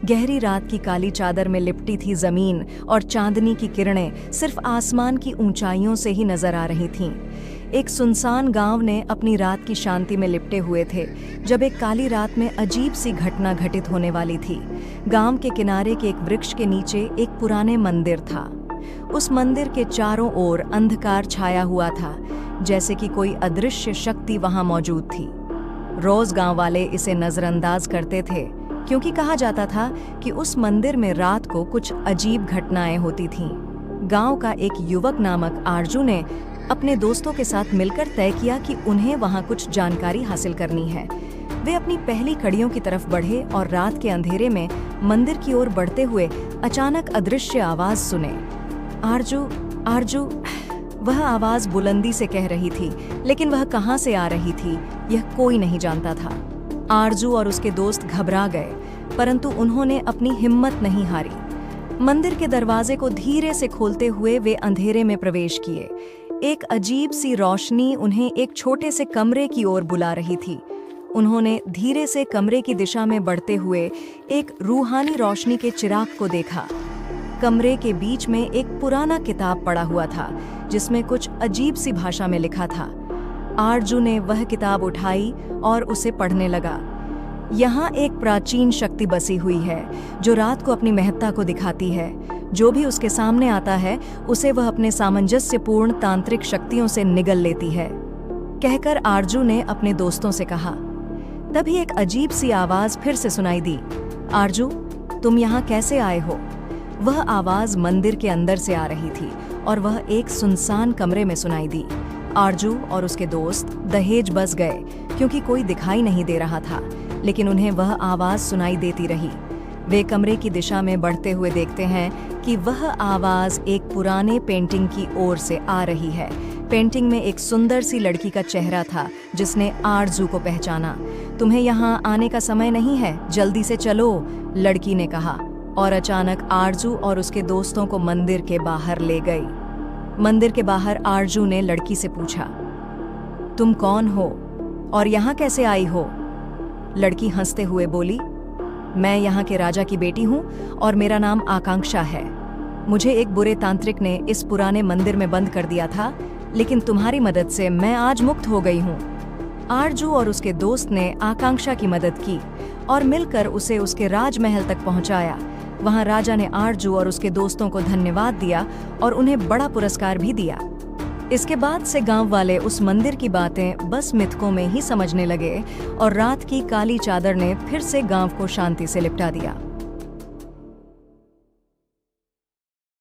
गहरी रात की काली चादर में लिपटी थी जमीन और चांदनी की किरणें सिर्फ आसमान की ऊंचाइयों से ही नजर आ रही थीं। एक सुनसान गांव ने अपनी रात की शांति में लिपटे हुए थे जब एक काली रात में अजीब सी घटना घटित होने वाली थी। गांव के किनारे के एक वृक्ष के नीचे एक पुराने मंदिर था। उस मंदिर के चारों ओर अंधकार छाया हुआ था, जैसे कि कोई अदृश्य शक्ति वहां मौजूद थी। रोज गांव वाले इसे नजरअंदाज करते थे क्योंकि कहा जाता था कि उस मंदिर में रात को कुछ अजीब घटनाएं होती थीं। गांव का एक युवक नामक आरजू ने अपने दोस्तों के साथ मिलकर तय किया कि उन्हें वहां कुछ जानकारी हासिल करनी है। वे अपनी पहली कड़ियों की तरफ बढ़े और रात के अंधेरे में मंदिर की ओर बढ़ते हुए अचानक अदृश्य आवाज सुने। आरजू, आरजू। वह आवाज बुलंदी से कह रही थी, लेकिन वह कहां से आ रही थी यह कोई नहीं जानता था। आरजू और उसके दोस्त घबरा गए, परंतु उन्होंने अपनी हिम्मत नहीं हारी। मंदिर के दरवाजे को धीरे से खोलते हुए वे अंधेरे में प्रवेश किए। एक अजीब सी रोशनी उन्हें एक छोटे से कमरे की ओर बुला रही थी। उन्होंने धीरे से कमरे की दिशा में बढ़ते हुए एक रूहानी रोशनी के चिराग को देखा। कमरे के बीच में एक पुराना किताब पड़ा हुआ था जिसमें कुछ अजीब सी भाषा में लिखा था। आरजू ने वह किताब उठाई और उसे पढ़ने लगा। यहाँ एक प्राचीन शक्ति बसी हुई है जो रात को अपनी महत्ता को दिखाती है। जो भी उसके सामने आता है उसे वह अपने सामंजस्यपूर्ण तांत्रिक शक्तियों से निगल लेती है, कहकर आरजू ने अपने दोस्तों से कहा। तभी एक अजीब सी आवाज फिर से सुनाई दी। आरजू, तुम यहाँ कैसे आए हो? वह आवाज मंदिर के अंदर से आ रही थी और वह एक सुनसान कमरे में सुनाई दी। आरजू और उसके दोस्त दहेज बस गए क्योंकि कोई दिखाई नहीं दे रहा था, लेकिन उन्हें वह आवाज सुनाई देती रही। वे कमरे की दिशा में बढ़ते हुए देखते हैं कि वह आवाज एक पुराने पेंटिंग की ओर से आ रही है। पेंटिंग में एक सुंदर सी लड़की का चेहरा था जिसने आरजू को पहचाना। तुम्हें यहाँ आने का समय नहीं है, जल्दी से चलो, लड़की ने कहा और अचानक आरजू और उसके दोस्तों को मंदिर के बाहर ले गई। मंदिर के बाहर आरजू ने लड़की से पूछा, तुम कौन हो और यहाँ कैसे आई हो? लड़की हंसते हुए बोली, मैं यहाँ के राजा की बेटी हूँ और मेरा नाम आकांक्षा है। मुझे एक बुरे तांत्रिक ने इस पुराने मंदिर में बंद कर दिया था, लेकिन तुम्हारी मदद से मैं आज मुक्त हो गई हूँ। आरजू और उसके दोस्त ने आकांक्षा की मदद की और मिलकर उसे उसके राजमहल तक पहुँचाया। वहाँ राजा ने आरजू और उसके दोस्तों को धन्यवाद दिया और उन्हें बड़ा पुरस्कार भी दिया। इसके बाद से गांव वाले उस मंदिर की बातें बस मिथकों में ही समझने लगे और रात की काली चादर ने फिर से गांव को शांति से लिपटा दिया।